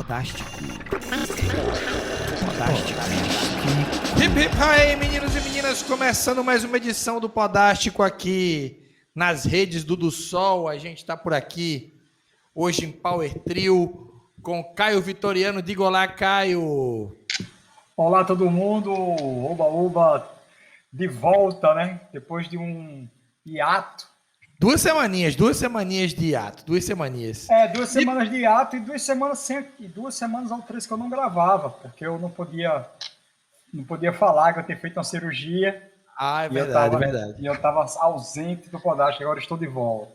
Podástico. Podástico. Hip hip aí, meninos e meninas, começando mais uma edição do Podástico aqui nas redes do Sol. A gente está por aqui hoje em Power Trio com Caio Vitoriano. Diga olá, Caio. Olá, todo mundo. Oba, oba. De volta, né? Depois de um hiato. Duas semaninhas de hiato, 2 semaninhas. 2 semanas de hiato e 2 semanas sem, e 2 semanas ou 3 que eu não gravava, porque eu não podia falar que eu tinha feito uma cirurgia. Ah, é verdade, verdade. E eu estava ausente do Podástico, agora estou de volta.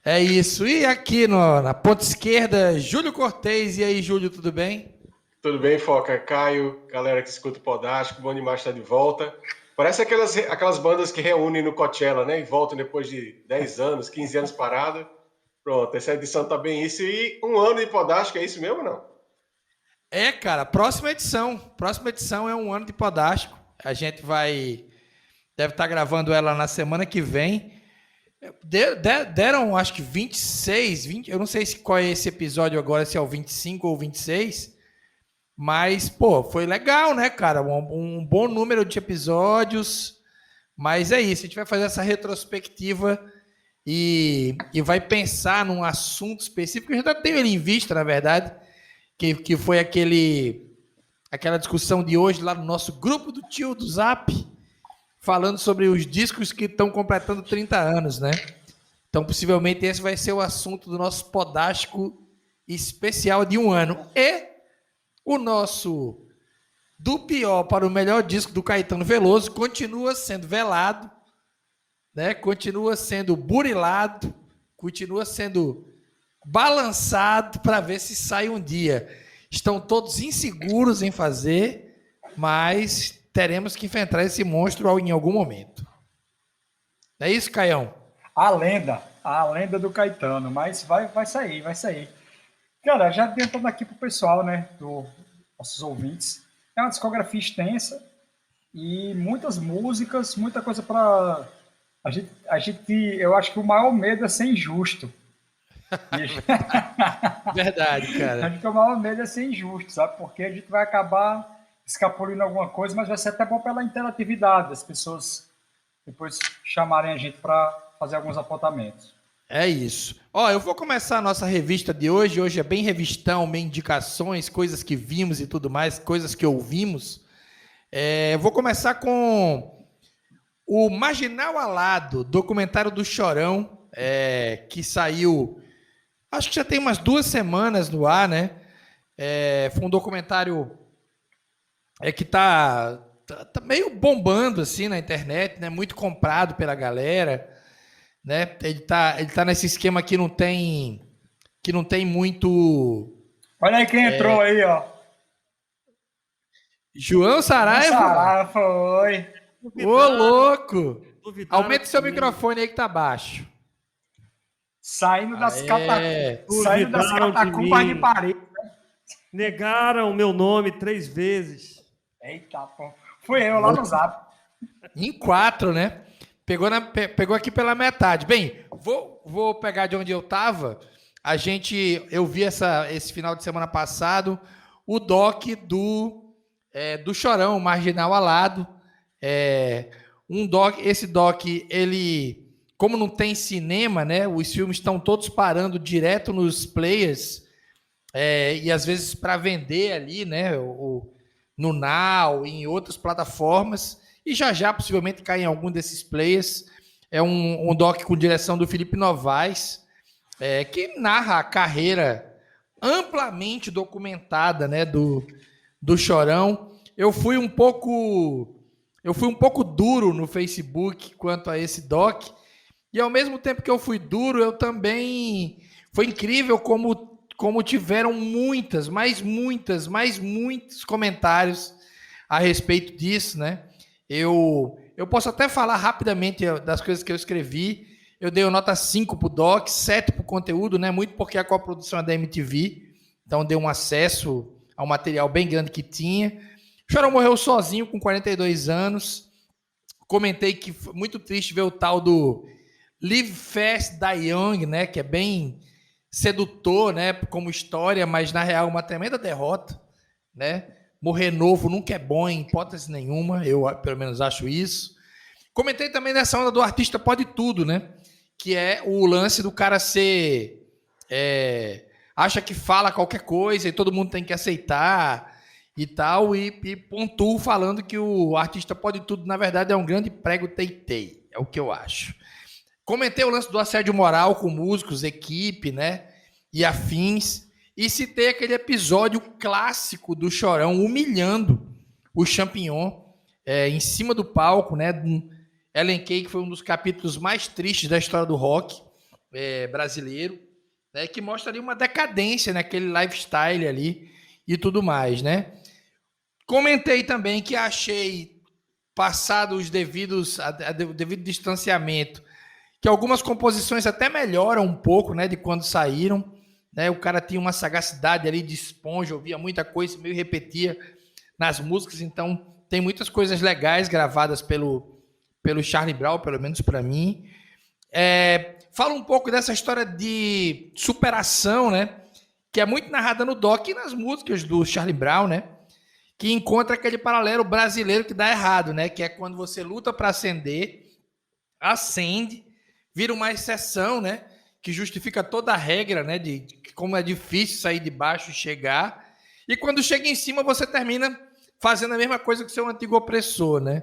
É isso. E aqui na ponta esquerda, Júlio Cortez. E aí, Júlio, tudo bem? Tudo bem, Foca? Caio, galera que escuta o Podástico, bom demais estar de volta. Parece aquelas bandas que reúnem no Coachella, né? E voltam depois de 10 anos, 15 anos parada. Pronto, essa edição tá bem isso. E 1 ano de Podástico, é isso mesmo ou não? É, cara, próxima edição. Próxima edição é 1 ano de Podástico. A gente deve estar gravando ela na semana que vem. Deram, acho que 26, 20, eu não sei qual é esse episódio agora, se é o 25 ou 26. Mas, pô, foi legal, né, cara? Um bom número de episódios. Mas é isso, a gente vai fazer essa retrospectiva e vai pensar num assunto específico. Eu já tenho ele em vista, na verdade, que foi aquela discussão de hoje lá no nosso grupo do tio do Zap, falando sobre os discos que estão completando 30 anos, né? Então, possivelmente, esse vai ser o assunto do nosso Podástico especial de 1 ano. E o nosso do pior para o melhor disco do Caetano Veloso continua sendo velado, né? Continua sendo burilado, continua sendo balançado para ver se sai um dia. Estão todos inseguros em fazer, mas teremos que enfrentar esse monstro em algum momento. Não é isso, Caião? A lenda do Caetano, mas vai sair. Cara, já adiantando aqui pro pessoal, né, dos nossos ouvintes, é uma discografia extensa e muitas músicas, muita coisa para a gente, eu acho que o maior medo é ser injusto. Verdade, cara. Acho que o maior medo é ser injusto, sabe? Porque a gente vai acabar escapulindo alguma coisa, mas vai ser até bom pela interatividade, as pessoas depois chamarem a gente para fazer alguns apontamentos. É isso. Ó, eu vou começar a nossa revista de hoje. Hoje é bem revistão, bem indicações, coisas que vimos e tudo mais, coisas que ouvimos. Vou começar com o Marginal Alado, documentário do Chorão, que saiu, acho que já tem umas 2 semanas no ar, né? Foi um documentário que tá meio bombando assim na internet, né? Muito comprado pela galera. Né? Ele tá nesse esquema que não tem muito. Olha aí quem entrou aí, ó. João Saraiva. Saraiva foi. Ô, louco! Aumenta o seu microfone aí que tá baixo. Saindo das catacumbas de Paris. Negaram meu nome 3 vezes. Eita, pô. Fui eu lá no Zap. Em 4, né? Pegou aqui pela metade. Bem, vou pegar de onde eu estava. Eu vi esse final de semana passado o doc do Chorão, Marginal Alado. Esse doc, ele, como não tem cinema, né? Os filmes estão todos parando direto nos players e às vezes para vender ali, né? No Now, em outras plataformas. E já possivelmente cai em algum desses players. É um doc com direção do Felipe Novaes, que narra a carreira amplamente documentada, né, do Chorão. Eu fui um pouco duro no Facebook quanto a esse doc. E ao mesmo tempo que eu fui duro, eu também... Foi incrível como tiveram muitos comentários a respeito disso, né? Eu posso até falar rapidamente das coisas que eu escrevi. Eu dei nota 5 para o doc, 7 para o conteúdo, né? Muito porque a coprodução é da MTV, então deu um acesso ao material bem grande que tinha. O Chorão morreu sozinho com 42 anos. Comentei que foi muito triste ver o tal do Live Fast, Die Young, né? Que é bem sedutor, né, como história, mas na real uma tremenda derrota, né? Morrer novo nunca é bom em hipótese nenhuma, eu pelo menos acho isso. Comentei também nessa onda do artista pode tudo, né? Que é o lance do cara ser... acha que fala qualquer coisa e todo mundo tem que aceitar e tal, e pontuo falando que o artista pode tudo, na verdade, é um grande prego teitei, é o que eu acho. Comentei o lance do assédio moral com músicos, equipe, né? E afins, e citei aquele episódio clássico do Chorão humilhando o Champignon em cima do palco, né? Elenquei que foi um dos capítulos mais tristes da história do rock brasileiro, né, que mostra ali uma decadência naquele lifestyle ali e tudo mais, né? Comentei também que achei, passado os devido distanciamento, que algumas composições até melhoram um pouco, né, de quando saíram, né? O cara tinha uma sagacidade ali de esponja, ouvia muita coisa, meio repetia nas músicas, então tem muitas coisas legais gravadas pelo Charlie Brown, pelo menos para mim. Fala um pouco dessa história de superação, né? Que é muito narrada no doc e nas músicas do Charlie Brown, né? Que encontra aquele paralelo brasileiro que dá errado, né? Que é quando você luta para ascender, acende, vira uma exceção, né? Que justifica toda a regra, né? De como é difícil sair de baixo e chegar. E quando chega em cima, você termina fazendo a mesma coisa que seu antigo opressor, né?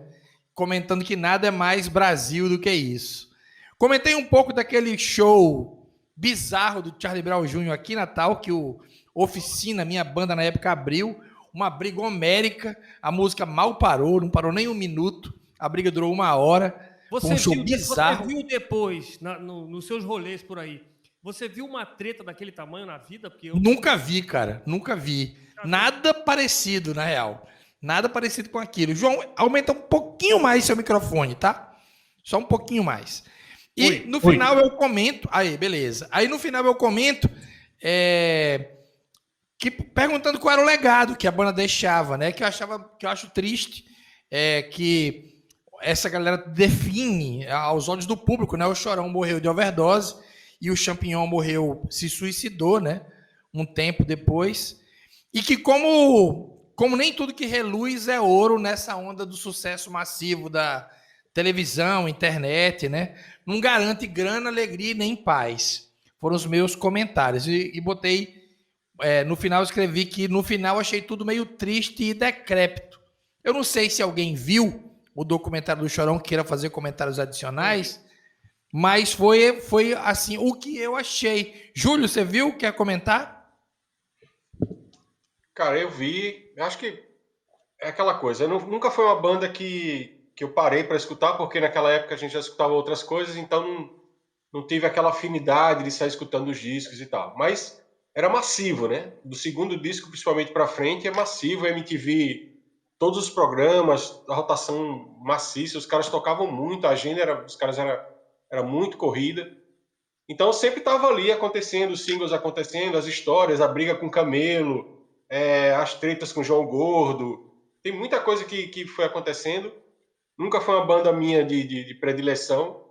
Comentando que nada é mais Brasil do que isso. Comentei um pouco daquele show bizarro do Charlie Brown Jr. aqui em Natal, que o Oficina, minha banda na época, abriu. Uma briga homérica, a música mal parou, não parou nem um minuto, a briga durou 1 hora. Um show bizarro. Você viu depois, nos seus rolês por aí, você viu uma treta daquele tamanho na vida? Porque eu... Nunca vi, cara, nunca vi. Nada parecido, na real. Nada parecido com aquilo. João, aumenta um pouquinho mais seu microfone, tá? Só um pouquinho mais. E no final eu comento... Aí, beleza. Aí no final eu comento que, perguntando qual era o legado que a banda deixava, né? Que eu acho triste que essa galera define aos olhos do público, né? O Chorão morreu de overdose e o Champignon se suicidou, né? Um tempo depois. E que como nem tudo que reluz é ouro nessa onda do sucesso massivo da televisão, internet, né? Não garante grana, alegria nem paz. Foram os meus comentários. E botei, no final escrevi que no final achei tudo meio triste e decrépito. Eu não sei se alguém viu o documentário do Chorão, que queira fazer comentários adicionais, mas foi assim o que eu achei. Júlio, você viu? Quer comentar? Cara, eu vi, acho que é aquela coisa, nunca foi uma banda que eu parei para escutar, porque naquela época a gente já escutava outras coisas, então não tive aquela afinidade de sair escutando os discos e tal. Mas era massivo, né? Do segundo disco, principalmente para frente, é massivo, a MTV, todos os programas, a rotação maciça, os caras tocavam muito, a agenda dos caras era muito corrida. Então sempre estava ali acontecendo, os singles acontecendo, as histórias, a briga com Camelo, as tretas com João Gordo, tem muita coisa que foi acontecendo. Nunca foi uma banda minha de predileção,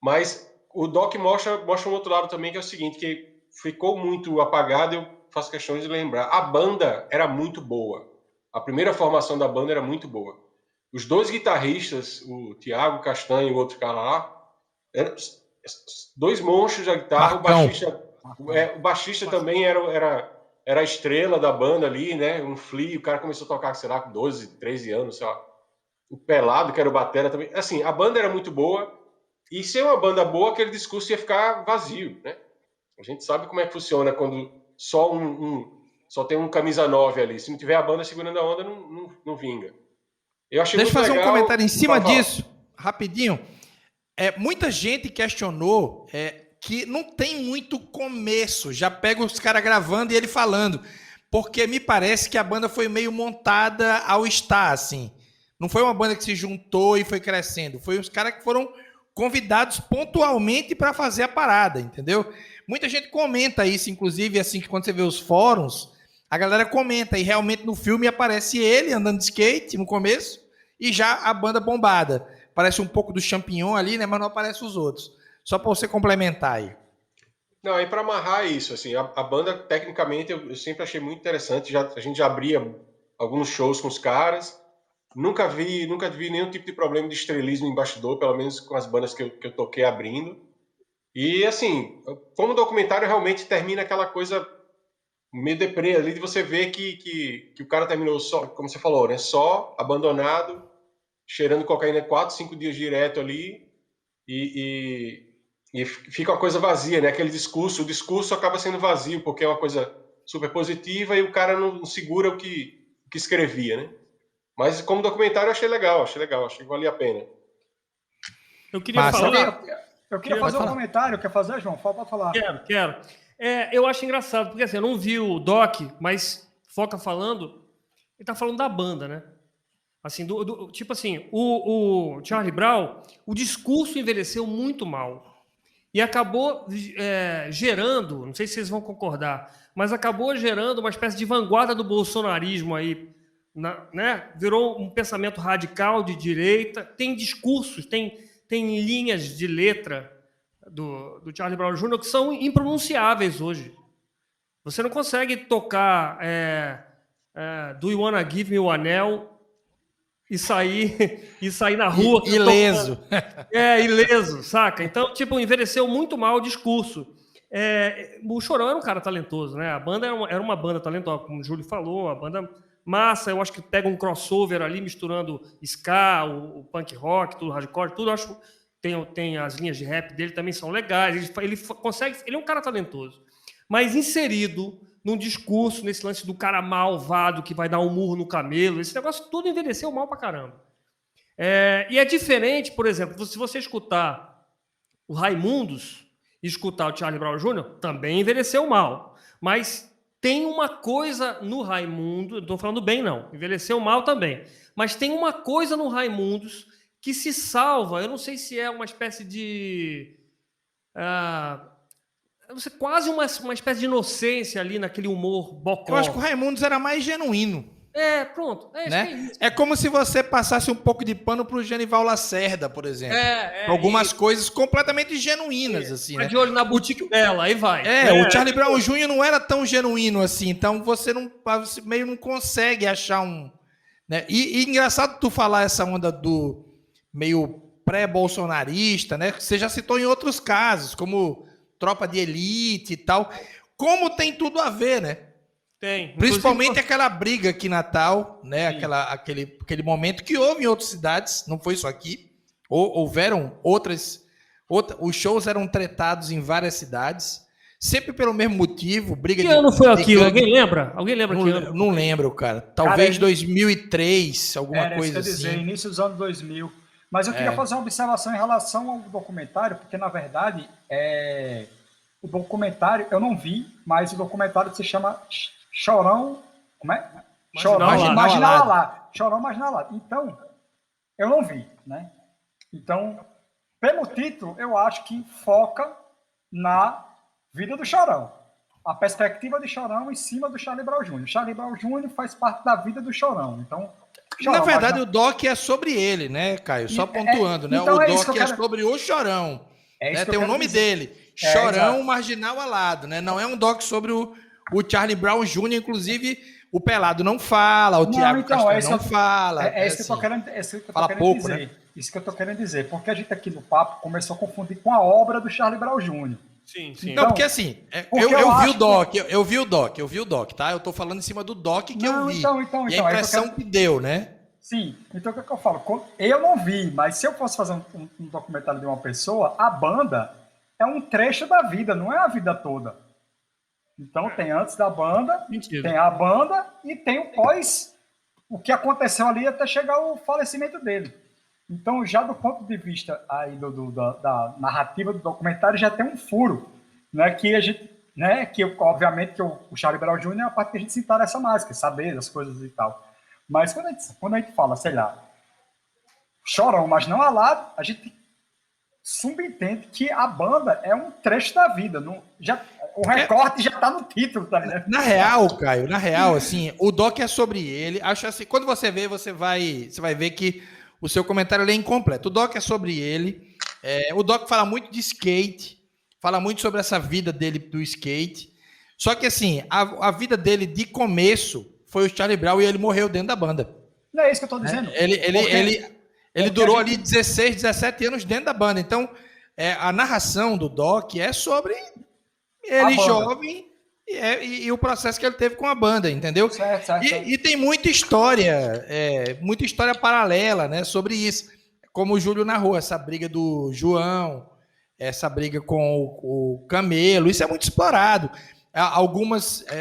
mas o Doc mostra um outro lado também, que é o seguinte, que ficou muito apagado, eu faço questão de lembrar. A banda era muito boa. A primeira formação da banda era muito boa. Os dois guitarristas, o Thiago Castanho e o outro cara lá, eram dois monstros da guitarra. O baixista também era a estrela da banda ali, né? Um Flea, o cara começou a tocar, sei lá, com 12, 13 anos, sei lá. O Pelado, que era o batera também. Assim, a banda era muito boa, e ser uma banda boa, aquele discurso ia ficar vazio, né? A gente sabe como é que funciona quando só tem um camisa 9 ali. Se não tiver a banda segurando a onda, não vinga. Eu achei Deixa eu fazer legal. Um comentário em cima disso, rapidinho. Muita gente questionou que não tem muito começo. Já pega os caras gravando e ele falando. Porque me parece que a banda foi meio montada ao estar, assim. Não foi uma banda que se juntou e foi crescendo. Foi os caras que foram convidados pontualmente para fazer a parada, entendeu? Muita gente comenta isso, inclusive, assim, que quando você vê os fóruns, a galera comenta, e realmente no filme aparece ele andando de skate no começo, e já a banda bombada. Parece um pouco do Champignon ali, né? Mas não aparece os outros. Só para você complementar aí. Não, aí para amarrar isso, assim, a banda, tecnicamente, eu sempre achei muito interessante. A gente já abria alguns shows com os caras. Nunca vi nenhum tipo de problema de estrelismo em bastidor, pelo menos com as bandas que eu toquei abrindo. E, assim, como documentário, realmente termina aquela coisa meio deprê ali, de você ver que o cara terminou só, como você falou, né? Só, abandonado, cheirando cocaína 4, 5 dias direto ali. E fica uma coisa vazia, né? Aquele discurso, o discurso acaba sendo vazio, porque é uma coisa super positiva e o cara não segura o que escrevia, né? Mas como documentário eu achei legal, achei que valia a pena. Eu queria Massa. falar. Eu queria fazer um comentário. Quer fazer, João? Pode falar. Quero. Eu acho engraçado, porque assim, eu não vi o Doc, mas Foca falando, ele tá falando da banda, né? Assim, tipo assim, o Charlie Brown, o discurso envelheceu muito mal. E acabou gerando, não sei se vocês vão concordar, mas acabou gerando uma espécie de vanguarda do bolsonarismo aí, né? Virou um pensamento radical de direita, tem discursos, tem linhas de letra do Charlie Brown Jr. que são impronunciáveis hoje. Você não consegue tocar Do You Wanna Give Me o Anel e sair na rua. Ileso. Ileso, saca? Então, tipo, envelheceu muito mal o discurso. O Chorão era um cara talentoso, né? A banda era uma banda talentosa, como o Júlio falou, a banda massa, eu acho que pega um crossover ali, misturando ska, o punk rock, tudo hardcore, tudo, eu acho. Tem as linhas de rap dele também são legais, ele é um cara talentoso. Mas inserido num discurso, nesse lance do cara malvado que vai dar um murro no camelo, esse negócio tudo envelheceu mal pra caramba. E é diferente, por exemplo, se você escutar o Raimundos e escutar o Charlie Brown Jr., também envelheceu mal. Mas tem uma coisa no Raimundo, não estou falando bem não, envelheceu mal também, mas tem uma coisa no Raimundos que se salva, eu não sei se é uma espécie de... quase uma espécie de inocência ali naquele humor bocó. Eu acho que o Raimundos era mais genuíno. Pronto. Né? É como se você passasse um pouco de pano pro Genival Lacerda, por exemplo. Algumas coisas completamente genuínas, assim, né? De olho na boutique dela, aí vai. O Charlie Brown Jr. não era tão genuíno assim, então você meio não consegue achar um... Né? E engraçado tu falar essa onda do meio pré-bolsonarista, né? Você já citou em outros casos, como Tropa de Elite e tal. Como tem tudo a ver, né? Tem. Principalmente aquela briga aqui em Natal, né? Aquele momento que houve em outras cidades, não foi só aqui. Houveram outras. Os shows eram tretados em várias cidades, sempre pelo mesmo motivo. Briga que ano foi aquilo? Alguém lembra? Alguém lembra que ano? Não lembro, cara. Talvez 2003, alguma coisa assim. Dizer, início dos anos 2000. Mas eu queria fazer uma observação em relação ao documentário, porque, na verdade, o documentário, eu não vi, mas o documentário se chama Chorão... Como é? Marginal Alado. Chorão Marginal Alado. Então, eu não vi, né? Então, pelo título, eu acho que foca na vida do Chorão. A perspectiva de Chorão em cima do Charlie Brown Jr. Charlie Brown Jr. faz parte da vida do Chorão. Então, Chorão, na verdade, o doc é sobre ele, né, Caio? Só pontuando, né? Então o doc é sobre o Chorão. Né? Tem o nome dele. Chorão Marginal Alado, né? Não é um doc sobre o Charlie Brown Jr., inclusive o Pelado não fala, o Thiago Castro não fala. É isso que eu tô querendo dizer. Né? Isso que eu tô querendo dizer. Porque a gente aqui no papo começou a confundir com a obra do Charlie Brown Jr. Sim. Então, não, porque assim, eu vi o doc, tá? Eu tô falando em cima do doc que eu vi. Então, e a impressão que deu, né? Sim, então o que eu falo? Eu não vi, mas se eu fosse fazer um documentário de uma pessoa, a banda é um trecho da vida, não é a vida toda. Então tem antes da banda, tem a banda e tem o pós, o que aconteceu ali até chegar o falecimento dele. Então, já do ponto de vista aí da narrativa do documentário, já tem um furo, né? Que a gente, né? Que obviamente que o Charlie Brown Jr. é a parte que a gente se interessa mais, que é saber das coisas e tal. Mas quando a gente fala, sei lá, Chorão, mas não Alado, a gente subentende que a banda é um trecho da vida. O recorte já está no título, tá ligado? Na real, Caio, assim, o doc é sobre ele. Acho assim, quando você vê, você vai ver que o seu comentário é incompleto. O doc é sobre ele. O doc fala muito de skate, fala muito sobre essa vida dele do skate. Só que, assim, a vida dele de começo foi o Charlie Brown e ele morreu dentro da banda. Não é isso que eu estou dizendo. Ele durou ali 16, 17 anos dentro da banda. Então, a narração do Doc é sobre ele jovem e o processo que ele teve com a banda, entendeu? Certo. E tem muita história paralela, né, sobre isso. Como o Júlio narrou, essa briga do João, essa briga com o Camelo, isso é muito explorado.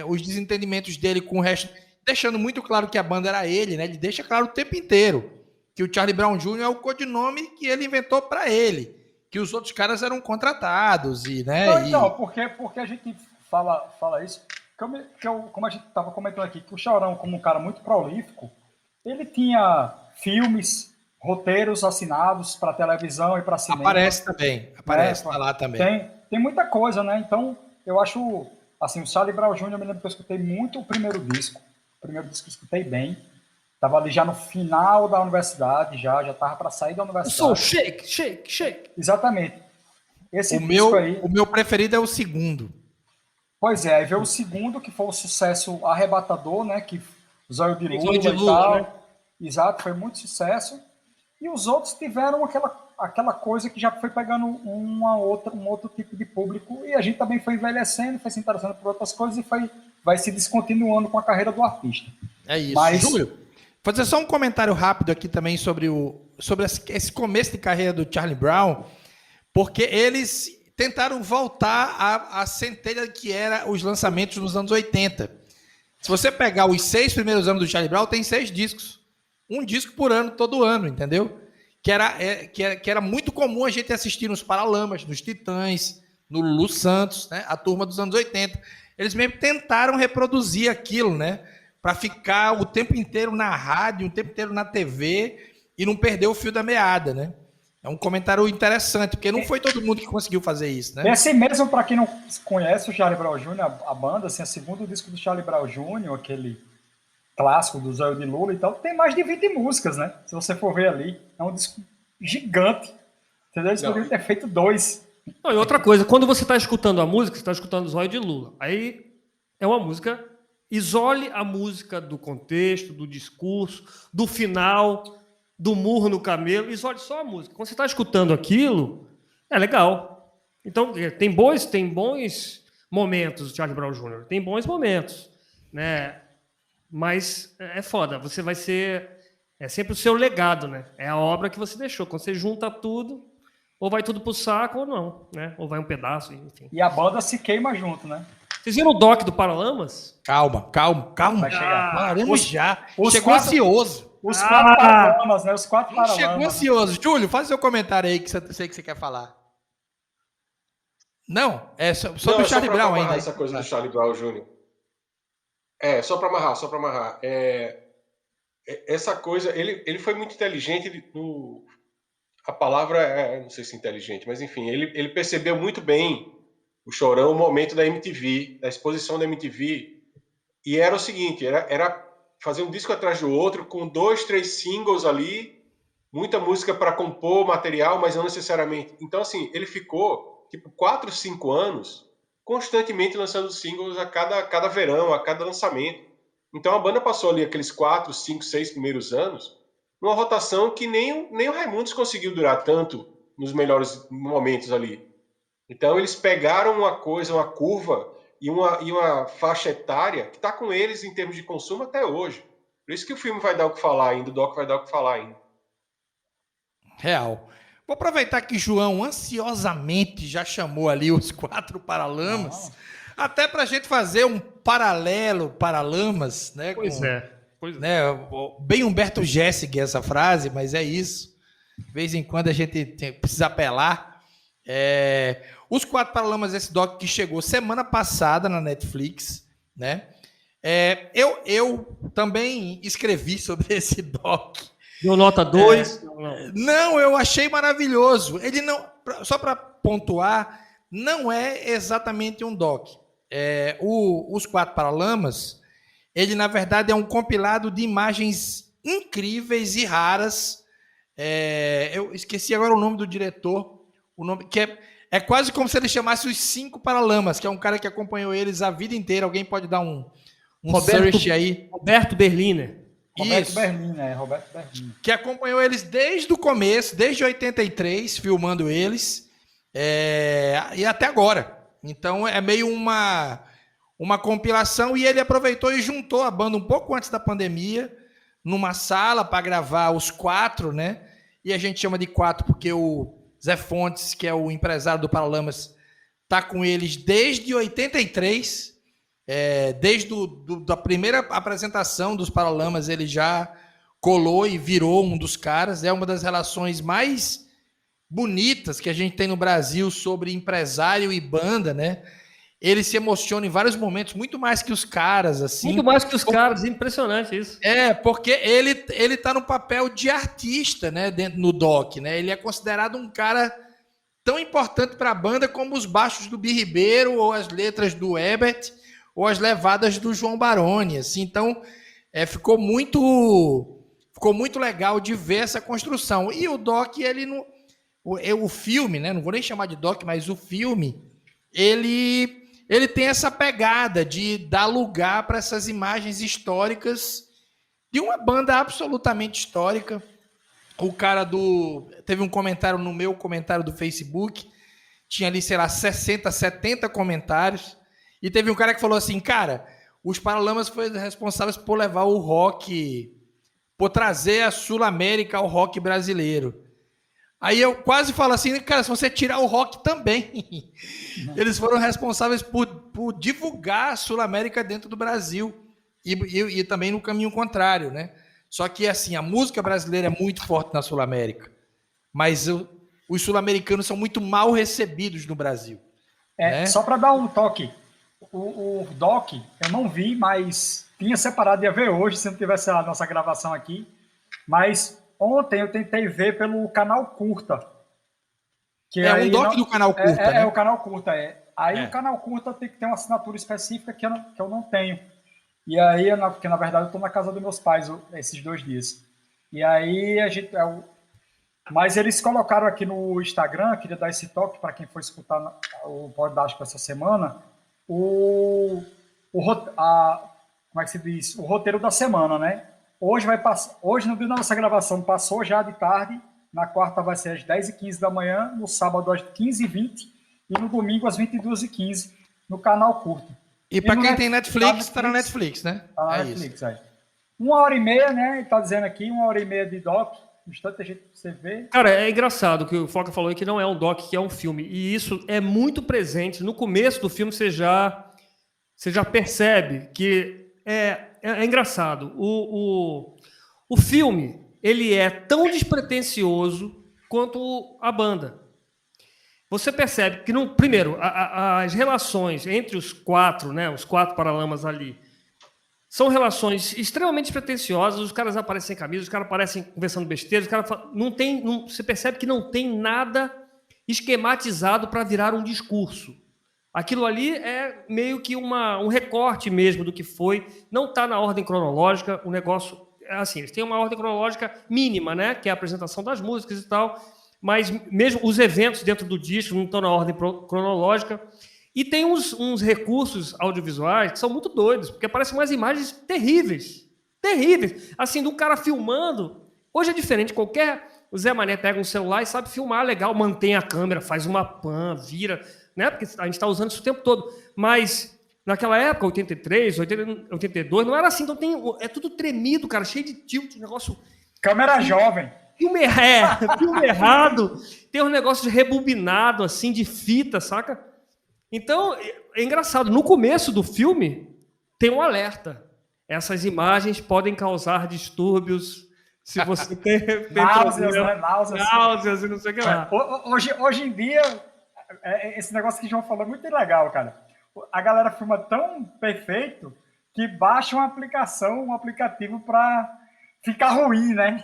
Os desentendimentos dele com o resto, deixando muito claro que a banda era ele, né? Ele deixa claro o tempo inteiro que o Charlie Brown Jr. é o codinome que ele inventou para ele, que os outros caras eram contratados e, né? Não, então, porque a gente fala isso, como a gente estava comentando aqui, que o Chorão, como um cara muito prolífico, ele tinha filmes, roteiros assinados para televisão e para cinema. Aparece também, tá lá também. Tem muita coisa, né? Então, eu acho, assim, o Charlie Brown Jr., eu me lembro que eu escutei muito o primeiro disco. O primeiro disco eu escutei bem. Tava ali já no final da universidade, já tava para sair da universidade. Sou shake. Exatamente. O meu preferido é o segundo. Pois é, aí veio o segundo, que foi um sucesso arrebatador, né? Que Zóio de Lula de e Lula, tal. né? Exato, foi muito sucesso. E os outros tiveram aquela coisa que já foi pegando um outro tipo de público. E a gente também foi envelhecendo, foi se interessando por outras coisas e vai se descontinuando com a carreira do artista. É isso. Mas, Júlio, fazer só um comentário rápido aqui também sobre esse começo de carreira do Charlie Brown, porque eles tentaram voltar à centelha que era os lançamentos nos anos 80. Se você pegar os 6 primeiros anos do Charlie Brown, tem 6 discos. Um disco por ano, todo ano, entendeu? Que era muito comum a gente assistir nos Paralamas, nos Titãs, no Lulu Santos, né? A turma dos anos 80. Eles mesmo tentaram reproduzir aquilo, né? Para ficar o tempo inteiro na rádio, o tempo inteiro na TV e não perder o fio da meada, né? É um comentário interessante, porque não foi todo mundo que conseguiu fazer isso, né? É assim mesmo, para quem não conhece o Charlie Brown Jr., a banda, assim, o segundo disco do Charlie Brown Jr., aquele clássico do Zóio de Lula e tal, tem mais de 20 músicas, né? Se você for ver ali, é um disco gigante. Entendeu? Eles poderiam ter feito 2. Não, e outra coisa, quando você está escutando a música, você está escutando o Zóio de Lula. Aí é uma música, isole a música do contexto, do discurso, do final, do murro no camelo, isole só a música. Quando você está escutando aquilo, é legal. Então, tem bons momentos, Charlie Brown Jr., tem bons momentos, né? Mas é foda, você vai ser... É sempre o seu legado, né? É a obra que você deixou. Quando você junta tudo, ou vai tudo pro saco ou não, né? Ou vai um pedaço, enfim. E a banda se queima junto, né? Vocês viram o doc do Paralamas? Calma. Vai chegar. Paramos já. os Chegou quatro- ansioso. Os 4 Paralamas, né? Os 4 Paralamas. Chegou ansioso. Júlio, faz seu comentário aí que eu sei que você quer falar. Não, é sobre o Charlie Brown ainda. Essa coisa do Charlie Brown Jr. Só para amarrar. Essa coisa, ele foi muito inteligente. A palavra não sei se inteligente, mas enfim, ele percebeu muito bem o Chorão, o momento da MTV, da exposição da MTV. E era o seguinte, era fazer um disco atrás do outro, com 2, 3 singles ali, muita música para compor material, mas não necessariamente. Então, assim, ele ficou, 4, 5 anos, constantemente lançando singles a cada verão, a cada lançamento. Então, a banda passou ali aqueles 4, 5, 6 primeiros anos, numa rotação que nem o Raimundos conseguiu durar tanto nos melhores momentos ali. Então, eles pegaram uma curva e uma faixa etária que está com eles em termos de consumo até hoje. Por isso que o filme vai dar o que falar ainda, o doc vai dar o que falar ainda. Real. Vou aproveitar que João ansiosamente já chamou ali os 4 Paralamas, até para a gente fazer um paralelo Paralamas, né? Pois é. Né, bem Humberto Gessinger essa frase, mas é isso. De vez em quando a gente precisa apelar. Os 4 Paralamas, esse doc que chegou semana passada na Netflix, né? Eu também escrevi sobre esse doc. Deu nota 2? Não, eu achei maravilhoso. Ele não, só para pontuar, não é exatamente um doc. Os 4 Paralamas, ele na verdade é um compilado de imagens incríveis e raras. Eu esqueci agora o nome do diretor, o nome que É quase como se ele chamasse os 5 Paralamas, que é um cara que acompanhou eles a vida inteira. Alguém pode dar um search aí. Roberto Berliner. Roberto Berliner. Que acompanhou eles desde o começo, desde 83, filmando eles, e até agora. Então é meio uma compilação, e ele aproveitou e juntou a banda um pouco antes da pandemia, numa sala para gravar os 4, né? E a gente chama de 4 porque o Zé Fontes, que é o empresário do Paralamas, tá com eles desde 83. Desde da primeira apresentação dos Paralamas, ele já colou e virou um dos caras. É uma das relações mais bonitas que a gente tem no Brasil sobre empresário e banda, né? Ele se emociona em vários momentos, muito mais que os caras, assim. Muito mais que os caras, impressionante isso. Porque ele tá no papel de artista, né, dentro no doc, né? Ele é considerado um cara tão importante para a banda como os baixos do Bi Ribeiro, ou as letras do Ebert, ou as levadas do João Baroni, assim. Então, ficou muito legal de ver essa construção. E o doc, o filme, né? Não vou nem chamar de doc, mas o filme, ele tem essa pegada de dar lugar para essas imagens históricas de uma banda absolutamente histórica. O cara teve um comentário no meu comentário do Facebook, tinha ali, sei lá, 60, 70 comentários, e teve um cara que falou assim, cara, os Paralamas foram responsáveis por levar o rock, por trazer a Sul-América ao rock brasileiro. Aí eu quase falo assim, cara, se você tirar o rock também, eles foram responsáveis por divulgar a Sul-América dentro do Brasil e também no caminho contrário, né? Só que, assim, a música brasileira é muito forte na Sul-América, mas os sul-americanos são muito mal recebidos no Brasil. Né? Só para dar um toque, o doc eu não vi, mas tinha separado, ia ver hoje, se não tivesse a nossa gravação aqui, mas ontem eu tentei ver pelo canal Curta. Que um doc do canal Curta, né? O canal Curta, Aí o canal Curta tem que ter uma assinatura específica que eu não tenho. E aí, porque na verdade eu estou na casa dos meus pais esses 2 dias. E aí a gente... Mas eles colocaram aqui no Instagram, queria dar esse toque para quem for escutar o Podástico essa semana, como é que se diz? O roteiro da semana, né? Hoje vai passar, hoje no dia da nossa gravação passou já de tarde, na quarta vai ser às 10h15 da manhã, no sábado às 15h20 e no domingo às 22h15 no canal Curto. E para quem tem Netflix, está na Netflix, né? Tá na Netflix, isso. 1h30, né? Ele tá dizendo aqui, 1h30 de doc, bastante gente pra você ver. Cara, é engraçado que o Foca falou aí que não é um doc, que é um filme. E isso é muito presente. No começo do filme você já percebe que é engraçado. O filme, ele é tão despretensioso quanto a banda. Você percebe que, primeiro, as relações entre os 4, né, os 4 Paralamas ali, são relações extremamente despretensiosas. Os caras aparecem sem camisa, os caras aparecem conversando besteira, os caras você percebe que não tem nada esquematizado para virar um discurso. Aquilo ali é meio que um recorte mesmo do que foi. Não está na ordem cronológica, o negócio... Assim, eles têm uma ordem cronológica mínima, né, que é a apresentação das músicas e tal, mas mesmo os eventos dentro do disco não estão na ordem cronológica. E tem uns recursos audiovisuais que são muito doidos, porque aparecem umas imagens terríveis. Terríveis. Assim, do cara filmando. Hoje é diferente. O Zé Mané pega um celular e sabe filmar legal, mantém a câmera, faz uma pan, vira, né? Porque a gente está usando isso o tempo todo. Mas naquela época, 83, 82, não era assim. Então é tudo tremido, cara, cheio de tilt, negócio... Câmera jovem. Filme errado. Tem um negócio rebobinado, assim, de fita, saca? Então, é engraçado. No começo do filme, tem um alerta. Essas imagens podem causar distúrbios se você tem náuseas, né? Náuseas e não sei o que lá. Hoje em dia, esse negócio que o João falou é muito legal, cara. A galera filma tão perfeito que baixa uma aplicação, um aplicativo para ficar ruim, né?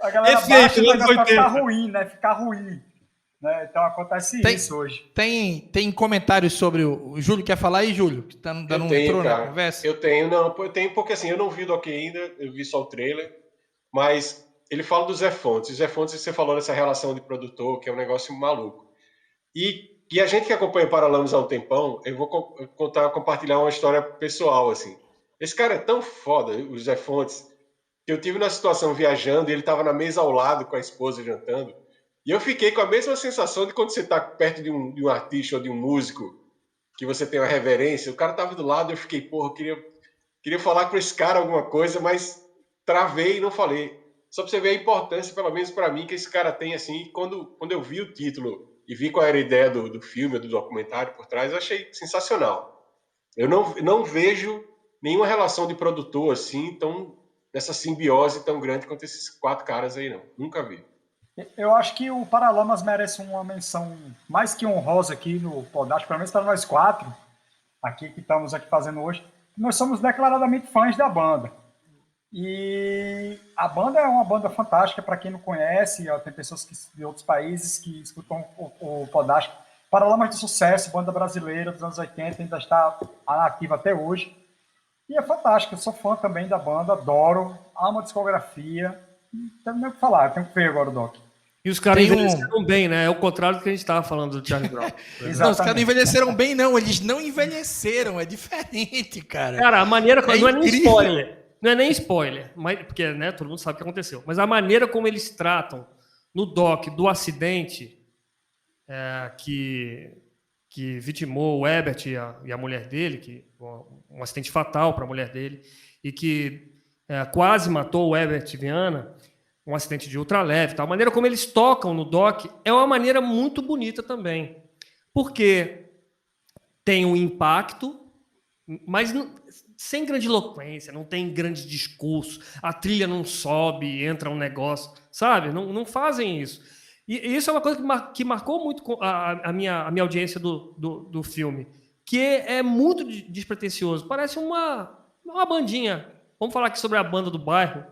A galera baixa o negócio para ficar ruim, né? Ficar ruim. Né? Então acontece isso hoje. Tem comentários sobre o Júlio? Quer falar aí, Júlio? Que tá dando um intro na conversa? Eu tenho porque assim, eu não vi o doc ainda, eu vi só o trailer, mas ele fala do Zé Fontes. O Zé Fontes, você falou dessa relação de produtor, que é um negócio maluco. E a gente que acompanha o Paralamas há um tempão, eu vou compartilhar uma história pessoal, assim. Esse cara é tão foda, o Zé Fontes, que eu tive na situação viajando e ele estava na mesa ao lado com a esposa jantando. E eu fiquei com a mesma sensação de quando você está perto de um artista ou de um músico, que você tem uma reverência. O cara estava do lado e eu fiquei, porra, eu queria falar com esse cara alguma coisa, mas travei e não falei. Só para você ver a importância, pelo menos para mim, que esse cara tem, assim, quando eu vi o título e vi qual era a ideia do filme, do documentário por trás, eu achei sensacional. Eu não vejo nenhuma relação de produtor, assim, nessa simbiose tão grande quanto esses 4 caras aí, não. Nunca vi. Eu acho que o Paralamas merece uma menção mais que honrosa aqui no Podash, pelo menos para nós 4, aqui que estamos aqui fazendo hoje. Nós somos declaradamente fãs da banda. E a banda é uma banda fantástica, para quem não conhece, tem pessoas de outros países que escutam o Podash. Paralamas de sucesso, banda brasileira dos anos 80, ainda está ativa até hoje. E é fantástico, eu sou fã também da banda, adoro, amo a discografia. Não tenho nem o que falar, tenho que ver agora o Doc. E os caras envelheceram bem, né? É o contrário do que a gente estava falando do Charlie Brown. Não, os caras não envelheceram bem, não. Eles não envelheceram, é diferente, cara. Cara, a maneira... É não é nem incrível. spoiler. Não é nem spoiler, mas, porque né, todo mundo sabe o que aconteceu. Mas a maneira como eles tratam no doc do acidente que vitimou o Herbert e a mulher dele, um acidente fatal para a mulher dele, e que quase matou o Herbert Viana, um acidente de ultraleve. A maneira como eles tocam no doc é uma maneira muito bonita também. Porque tem um impacto, mas sem grandiloquência, não tem grande discurso, a trilha não sobe, entra um negócio, sabe? Não fazem isso. E isso é uma coisa que marcou muito a minha audiência do filme, que é muito despretensioso. Parece uma bandinha. Vamos falar aqui sobre a banda do bairro.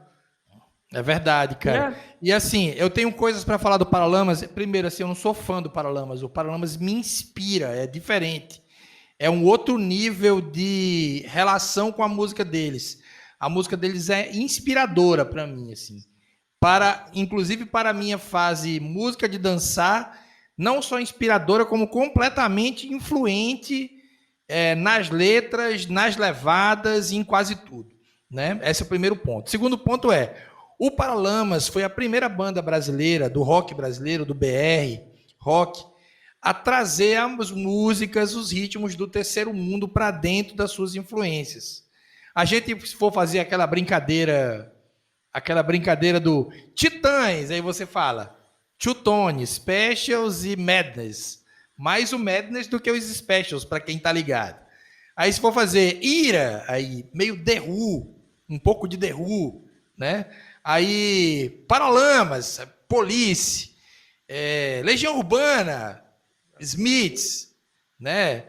É verdade, cara. E assim, eu tenho coisas para falar do Paralamas. Primeiro, assim, eu não sou fã do Paralamas. O Paralamas me inspira, é diferente. É um outro nível de relação com a música deles. A música deles é inspiradora para mim, assim. Inclusive para a minha fase música de dançar, não só inspiradora, como completamente influente nas letras, nas levadas e em quase tudo, né? Esse é o primeiro ponto. Segundo ponto o Paralamas foi a primeira banda brasileira, do rock brasileiro, do BR, rock, a trazer as músicas, os ritmos do terceiro mundo para dentro das suas influências. A gente, se for fazer aquela brincadeira do Titãs, aí você fala Two Tone, Specials e Madness. Mais o Madness do que os Specials, para quem tá ligado. Aí se for fazer Ira, aí meio The Who, um pouco de The Who, né? Aí Paralamas, Police, Legião Urbana, Smiths, né?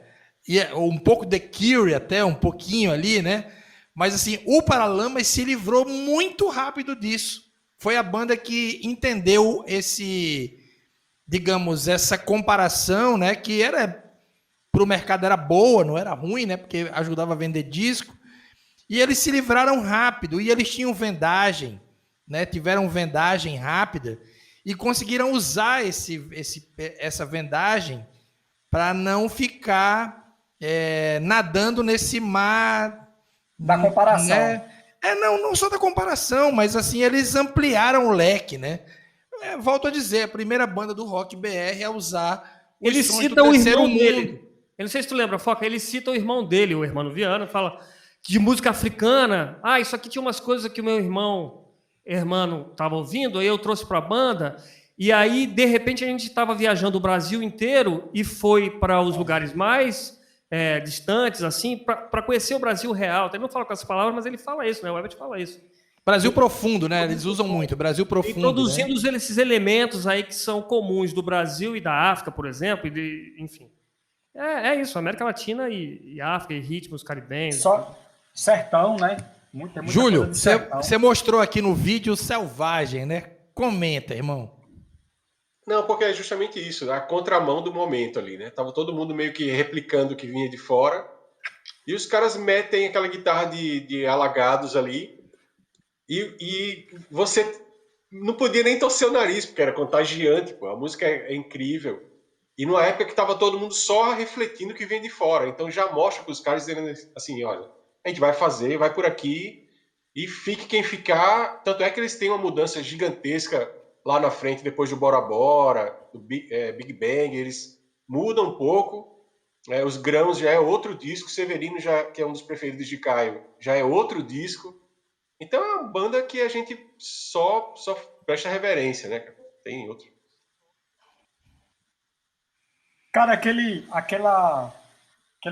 E um pouco The Cure até, um pouquinho ali, né? Mas assim, o Paralamas se livrou muito rápido disso. Foi a banda que entendeu essa comparação, né? Que para o mercado era boa, não era ruim, né? Porque ajudava a vender disco. E eles se livraram rápido. E eles tinham vendagem, né? Tiveram vendagem rápida e conseguiram usar essa vendagem para não ficar nadando nesse mar da comparação. Né? Não só da comparação, mas assim, eles ampliaram o leque, né? Volto a dizer, a primeira banda do rock BR a usar ele cita o irmão dele. Eu não sei se tu lembra, Foca, ele cita o irmão dele, o Hermano Viana, fala de música africana. Isso aqui tinha umas coisas que o meu irmão estava ouvindo, aí eu trouxe para a banda, e aí, de repente, a gente estava viajando o Brasil inteiro e foi para os lugares mais distantes, assim, para conhecer o Brasil real. Ele não fala com essas palavras, mas ele fala isso, né? O Herbert fala isso. Brasil profundo, né? Eles usam muito, Brasil profundo. Introduzindo esses elementos aí que são comuns do Brasil e da África, por exemplo, enfim. É isso, América Latina e África, e ritmos caribenhos. Só sertão, né? Muita Júlio, você mostrou aqui no vídeo Selvagem, né? Comenta, irmão. Não, porque é justamente isso, a contramão do momento ali, né? Tava todo mundo meio que replicando o que vinha de fora, e os caras metem aquela guitarra de Alagados ali, e você não podia nem torcer o nariz, porque era contagiante, pô. A música é incrível. E numa época que estava todo mundo só refletindo o que vem de fora. Então já mostra para os caras dizendo assim, olha, a gente vai fazer, vai por aqui, e fique quem ficar. Tanto é que eles têm uma mudança gigantesca lá na frente, depois do Bora Bora, do Big Bang, eles mudam um pouco. Os Grãos já é outro disco, Severino, já, que é um dos preferidos de Caio, já é outro disco. Então é uma banda que a gente só presta reverência, né? Tem outro. Cara, aquele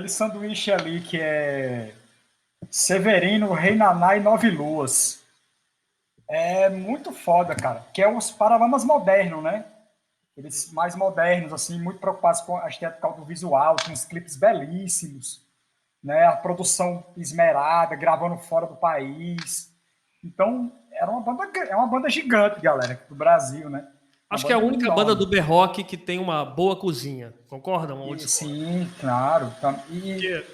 sanduíche ali que é Severino, Rei Naná e Nove Luas. É muito foda, cara. Que é os Paralamas modernos, né? Eles mais modernos, assim, muito preocupados com a estética do visual, com os clipes belíssimos, né? A produção esmerada, gravando fora do país. Então, é uma banda gigante, galera, do Brasil, né? Acho que é a única enorme. banda do B-Rock que tem uma boa cozinha. Concordam? Ou Sim, claro.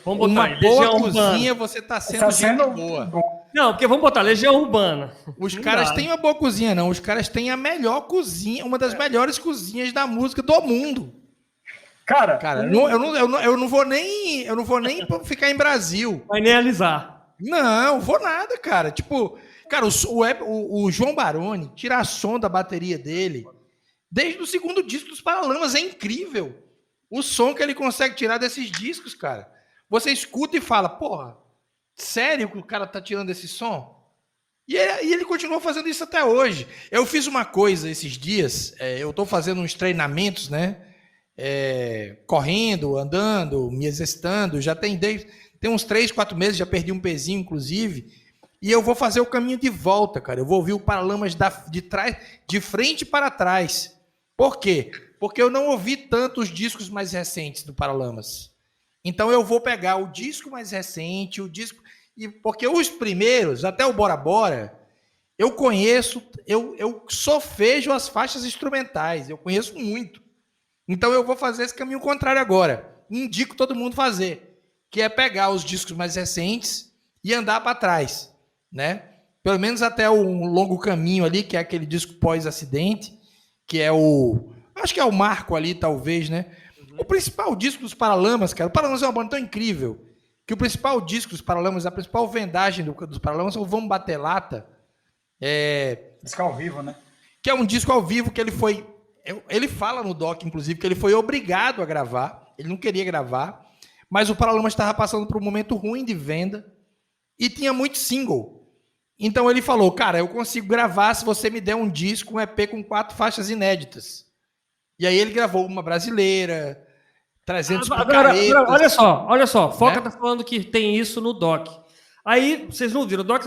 vamos botar Uma aí, boa Legião cozinha, Urbana. você tá sendo Tá gente sendo boa. Não, porque vamos botar Legião Urbana. Os Não caras dá. têm uma boa cozinha, não. Os caras têm a melhor cozinha, uma das melhores cozinhas da música do mundo. Cara, Cara, eu não vou nem ficar em Brasil. Vai nem alisar. Não, vou nada, cara. Tipo, cara, o João Baroni tira som da bateria dele desde o segundo disco dos Paralamas. É incrível o som que ele consegue tirar desses discos, cara. Você escuta e fala, porra, sério que o cara tá tirando esse som? E ele continua fazendo isso até hoje. Eu fiz uma coisa esses dias, eu tô fazendo uns treinamentos, né? Correndo, andando, me exercitando, já tem uns 3, 4 meses, já perdi um pezinho, inclusive, e eu vou fazer o caminho de volta, cara. Eu vou ouvir o Paralamas de frente para trás. Por quê? Porque eu não ouvi tanto os discos mais recentes do Paralamas. Então eu vou pegar o disco mais recente, porque os primeiros, até o Bora Bora, eu conheço, eu só vejo as faixas instrumentais, eu conheço muito. Então eu vou fazer esse caminho contrário agora. Indico todo mundo fazer, que é pegar os discos mais recentes e andar para trás, né? Pelo menos até o Longo Caminho ali, que é aquele disco pós-acidente, que é acho que é o marco ali, talvez, né? O principal disco dos Paralamas, cara, o Paralamas é uma banda tão incrível, que o principal disco dos Paralamas, a principal vendagem dos Paralamas é o Vamos Bater Lata. Disco ao vivo, né? Que é um disco ao vivo que ele fala no doc, inclusive, que ele foi obrigado a gravar, ele não queria gravar, mas o Paralamas estava passando por um momento ruim de venda e tinha muito single. Então ele falou, cara, eu consigo gravar se você me der um disco, um EP com 4 faixas inéditas. E aí ele gravou uma brasileira, 300 picaretas. Olha só, Foca Né? tá falando que tem isso no doc. Aí, vocês não viram o doc?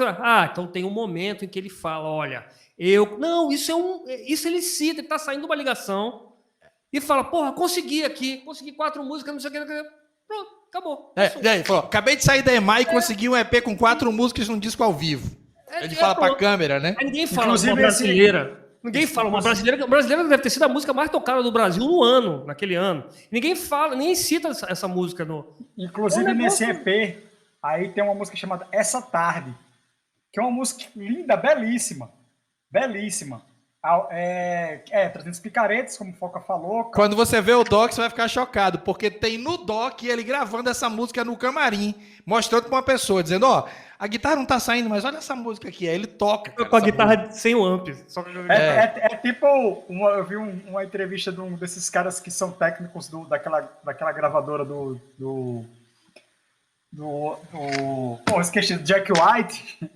Então tem um momento em que ele fala, olha, isso ele cita, ele tá saindo uma ligação e fala, porra, consegui 4 músicas, não sei o que, pronto, acabou. E aí, falou, acabei de sair da EMAI e consegui um EP com 4 músicas num disco ao vivo. Ele fala pra câmera, né? Aí ninguém fala Inclusive, uma brasileira. Ninguém fala uma brasileira. A brasileira deve ter sido a música mais tocada do Brasil naquele ano. Ninguém fala, nem cita essa música no. Inclusive, nesse EP, aí tem uma música chamada Essa Tarde, que é uma música linda, belíssima. Belíssima. 300 picaretas, como o Foca falou. Quando você vê o doc, você vai ficar chocado, porque tem no doc ele gravando essa música no camarim, mostrando pra uma pessoa, dizendo, ó, a guitarra não tá saindo, mas olha essa música aqui. Aí ele toca. Cara, com a guitarra sem o amp. Tipo, eu vi uma entrevista de um desses caras que são técnicos daquela gravadora esqueci, Jack White.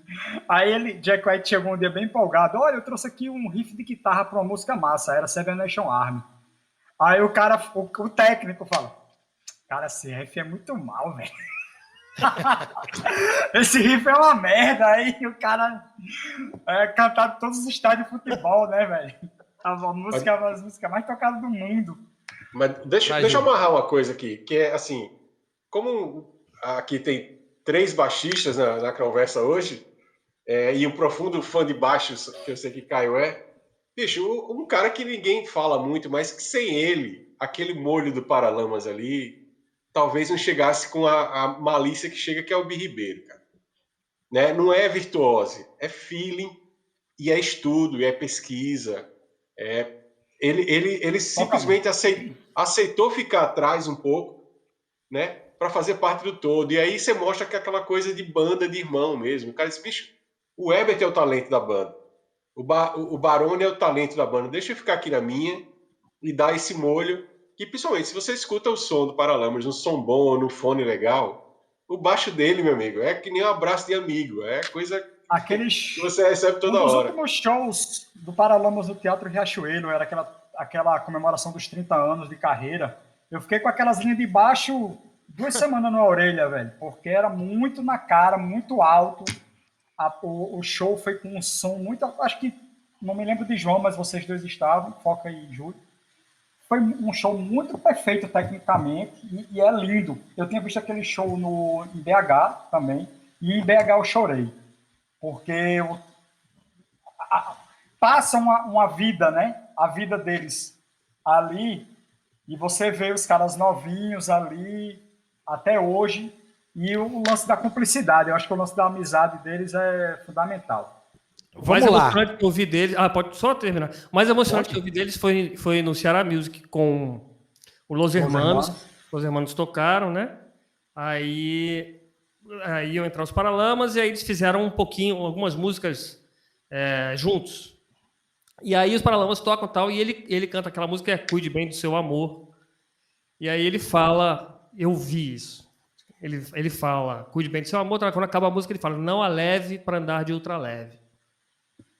Aí Jack White chegou um dia bem empolgado. Olha, eu trouxe aqui um riff de guitarra para uma música massa. Era Seven Nation Army. Aí o técnico fala, cara, esse riff é muito mal, velho. Esse riff é uma merda. Aí o cara cantado em todos os estádios de futebol, né, velho? A música mais tocada do mundo. Mas deixa eu amarrar uma coisa aqui, que é assim, como aqui tem 3 baixistas na conversa hoje, e um profundo fã de baixos, que eu sei que Caio bicho, um cara que ninguém fala muito, mas que sem ele, aquele molho do Paralamas ali, talvez não chegasse com a malícia que chega, que é o Bi Ribeiro, cara. Né? Não é virtuose, é feeling e é estudo, e é pesquisa. Ele simplesmente aceitou ficar atrás um pouco, né, para fazer parte do todo. E aí você mostra que é aquela coisa de banda de irmão mesmo. O cara disse, bicho, o Herbert é o talento da banda. O Barone é o talento da banda. Deixa eu ficar aqui na minha e dar esse molho. E principalmente, se você escuta o som do Paralamas, um som bom, no fone legal, o baixo dele, meu amigo, é que nem um abraço de amigo. É coisa que você recebe toda dos hora. Os últimos shows do Paralamas no Teatro Riachuelo, era aquela comemoração dos 30 anos de carreira. Eu fiquei com aquelas linhas de baixo 2 semanas na orelha, velho, porque era muito na cara, muito alto. O show foi com um som muito... Acho que, não me lembro de João, mas vocês dois estavam, Foca e Júlio. Foi um show muito perfeito tecnicamente e é lindo. Eu tinha visto aquele show em BH também, e em BH eu chorei, porque passa uma vida, né? A vida deles ali, e você vê os caras novinhos ali, até hoje, e o lance da cumplicidade. Eu acho que o lance da amizade deles é fundamental. Mais emocionante que eu vi deles... pode só terminar. Mais emocionante que eu vi deles foi no Ceará Music com Los Hermanos. Os Hermanos tocaram, né? Aí iam entrar os Paralamas e aí eles fizeram algumas músicas juntos. E aí os Paralamas tocam e tal, e ele canta aquela música Cuide Bem do Seu Amor. E aí ele fala, eu vi isso. Ele fala, cuide bem do seu amor. Quando acaba a música, ele fala, não a leve para andar de ultraleve.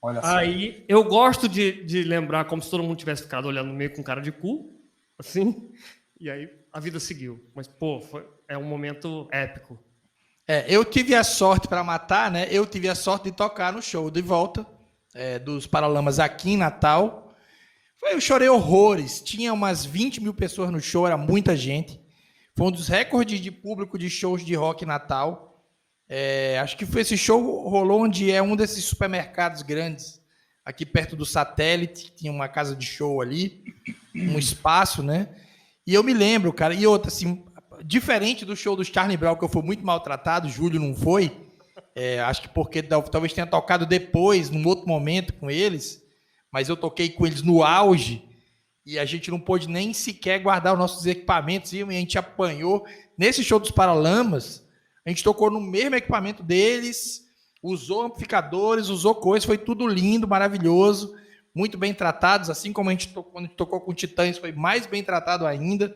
Olha só. Aí eu gosto de lembrar como se todo mundo tivesse ficado olhando meio com cara de cu, assim, e aí a vida seguiu. Mas, pô, é um momento épico. Eu tive a sorte, para matar, né? Eu tive a sorte de tocar no show de volta dos Paralamas aqui em Natal. Eu chorei horrores. Tinha umas 20 mil pessoas no show, era muita gente. Foi um dos recordes de público de shows de rock em Natal. Acho que esse show rolou onde é um desses supermercados grandes, aqui perto do Satélite, tinha uma casa de show ali, um espaço, né? E eu me lembro, cara, e outra, assim, diferente do show do Charlie Brown, que eu fui muito maltratado, o Júlio não foi, acho que porque talvez tenha tocado depois, num outro momento com eles, mas eu toquei com eles no auge, e a gente não pôde nem sequer guardar os nossos equipamentos, e a gente apanhou. Nesse show dos Paralamas, a gente tocou no mesmo equipamento deles, usou amplificadores, usou coisas, foi tudo lindo, maravilhoso, muito bem tratados, assim como quando a gente tocou com Titãs, foi mais bem tratado ainda.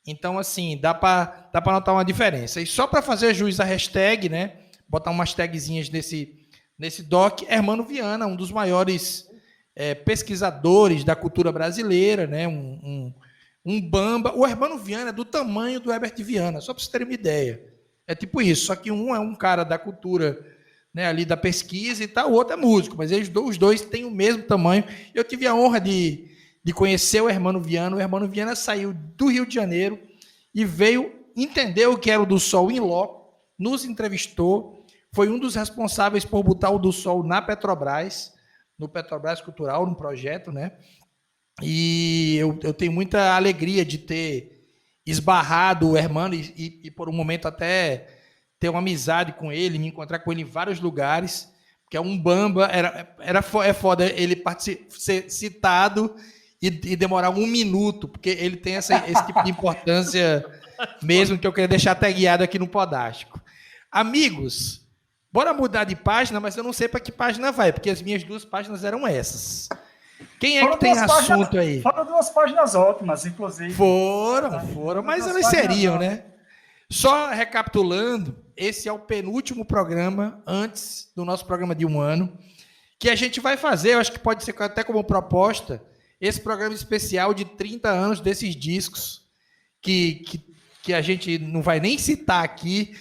Então, assim, dá para notar uma diferença. E só para fazer jus à hashtag, né, botar umas tagzinhas nesse doc, Hermano Viana, um dos maiores pesquisadores da cultura brasileira, né, um bamba. O Hermano Viana é do tamanho do Herbert Viana, só para vocês terem uma ideia. É tipo isso, só que um é um cara da cultura, né, ali da pesquisa e tal, o outro é músico, mas os dois têm o mesmo tamanho. Eu tive a honra de conhecer o Hermano Viana. O Hermano Viana saiu do Rio de Janeiro e veio entender o que era o Do Sol in loco, nos entrevistou, foi um dos responsáveis por botar o Do Sol na Petrobras, no Petrobras Cultural, no projeto, né? E eu tenho muita alegria de ter esbarrado o Hermano e por um momento até ter uma amizade com ele, me encontrar com ele em vários lugares, porque é um bamba, é foda ele ser citado e demorar 1 minuto, porque ele tem esse tipo de importância mesmo, que eu queria deixar até guiado aqui no Podástico. Amigos, bora mudar de página, mas eu não sei para que página vai, porque as minhas 2 páginas eram essas. Quem é que tem assunto aí? Foram 2 páginas ótimas, inclusive. Foram, mas elas seriam, né? Só recapitulando, esse é o penúltimo programa antes do nosso programa de 1 ano, que a gente vai fazer, eu acho que pode ser até como proposta, esse programa especial de 30 anos desses discos, que a gente não vai nem citar aqui,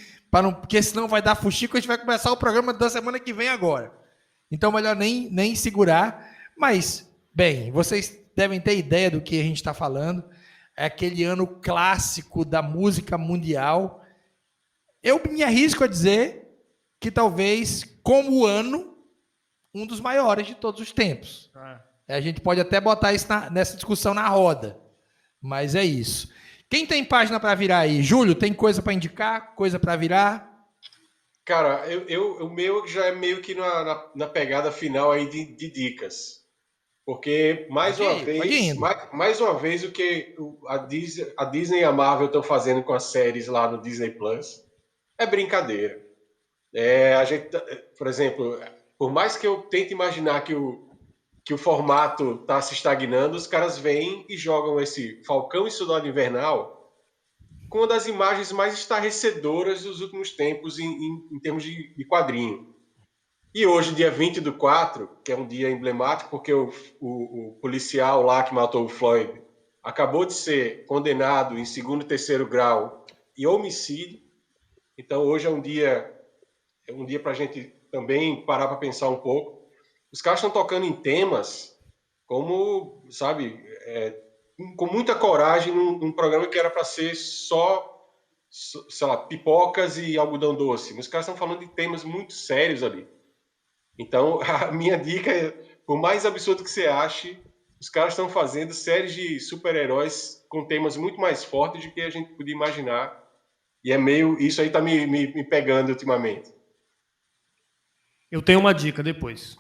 porque senão vai dar fuxico, a gente vai começar o programa da semana que vem agora. Então, melhor nem segurar. Mas, bem, vocês devem ter ideia do que a gente está falando. É aquele ano clássico da música mundial. Eu me arrisco a dizer que talvez, como ano, um dos maiores de todos os tempos. A gente pode até botar isso nessa discussão na roda, mas é isso. Quem tem página para virar aí? Júlio, tem coisa para indicar? Coisa para virar? Cara, o meu já é meio que na pegada final aí de dicas. Porque, mais Pode uma ir, pode vez, indo. mais uma vez, o que a Disney e a Marvel estão fazendo com as séries lá no Disney Plus é brincadeira. A gente, por exemplo, por mais que eu tente imaginar que o formato está se estagnando, os caras vêm e jogam esse Falcão e Soldado Invernal com uma das imagens mais estarrecedoras dos últimos tempos em termos de quadrinho. E hoje, dia 20/4, que é um dia emblemático, porque o policial lá que matou o Floyd acabou de ser condenado em 2º e 3º grau e homicídio. Então, hoje é um dia para a gente também parar para pensar um pouco. Os caras estão tocando em temas como, sabe, com muita coragem num programa que era para ser só, sei lá, pipocas e algodão doce. Mas os caras estão falando de temas muito sérios ali. Então, a minha dica é, por mais absurdo que você ache, os caras estão fazendo séries de super-heróis com temas muito mais fortes do que a gente podia imaginar. E é meio... Isso aí tá me pegando ultimamente. Eu tenho uma dica depois.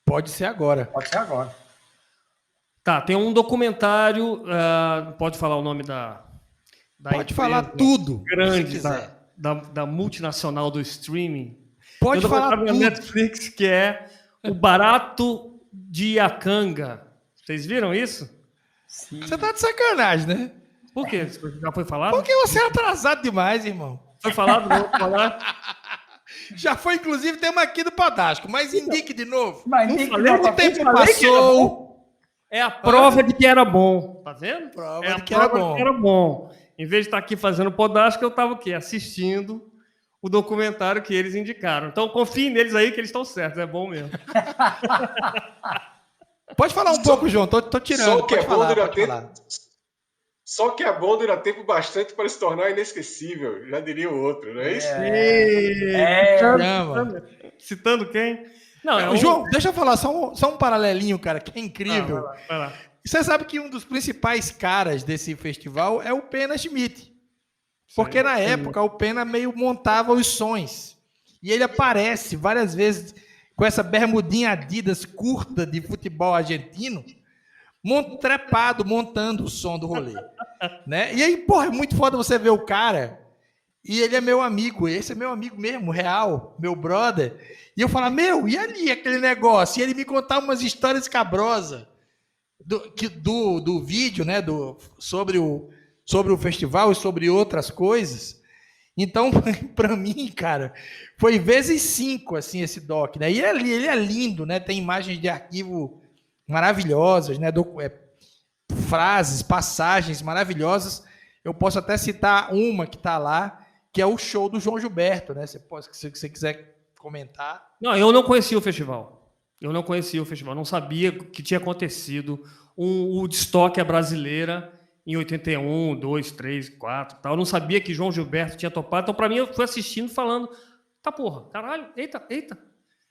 Pode ser agora. Pode ser agora. Tá, tem um documentário, pode falar o nome da Pode empresa falar tudo. grande se quiser. da multinacional do streaming. Pode Tem um falar documentário na tudo. Netflix que é O Barato de Iacanga. Vocês viram isso? Sim. Você tá de sacanagem, né? Por quê? Já foi falado? Porque você é atrasado demais, irmão. Foi falado? Não vou falar. Já foi, inclusive, tema aqui do Podástico, mas indique de novo. Mas Não nem que falei, não, O tá tempo falei que era passou. É a prova de que era bom. Tá vendo? Prova É a de que era prova bom. de que era bom. Em vez de estar aqui fazendo Podástico, eu estava o quê? Assistindo o documentário que eles indicaram. Então, confie neles aí que eles estão certos. É bom mesmo. Pode falar um pouco, João. Tô tirando. Só o que Pode é bom falar, dura pode tempo. falar. Só que é bom dura tempo bastante para se tornar inesquecível. Já diria o outro, não é isso? Chama. Citando quem? Não, João, deixa eu falar só um paralelinho, cara, que é incrível. Vai lá. Você sabe que um dos principais caras desse festival é o Pena Schmidt. Porque na época o Pena meio montava os sons. E ele aparece várias vezes com essa bermudinha Adidas curta de futebol argentino, trepado, montando o som do rolê. Né? E aí, porra, é muito foda você ver o cara. E ele é meu amigo. Esse é meu amigo mesmo, real, meu brother. E eu falo, e ali aquele negócio? E ele me contava umas histórias cabrosas do vídeo, né? Sobre o festival e sobre outras coisas. Então, para mim, cara, foi vezes 5, assim, esse doc, né? E ele é lindo, né? Tem imagens de arquivo maravilhosas, né? Frases, passagens maravilhosas. Eu posso até citar uma que está lá, que é o show do João Gilberto, né? Se você quiser comentar. Não, eu não conhecia o festival. Não sabia que tinha acontecido o Woodstock Brasileira em 81, 2, 3, 4 tal. Eu não sabia que João Gilberto tinha topado. Então, para mim, eu fui assistindo falando, tá porra, caralho, eita.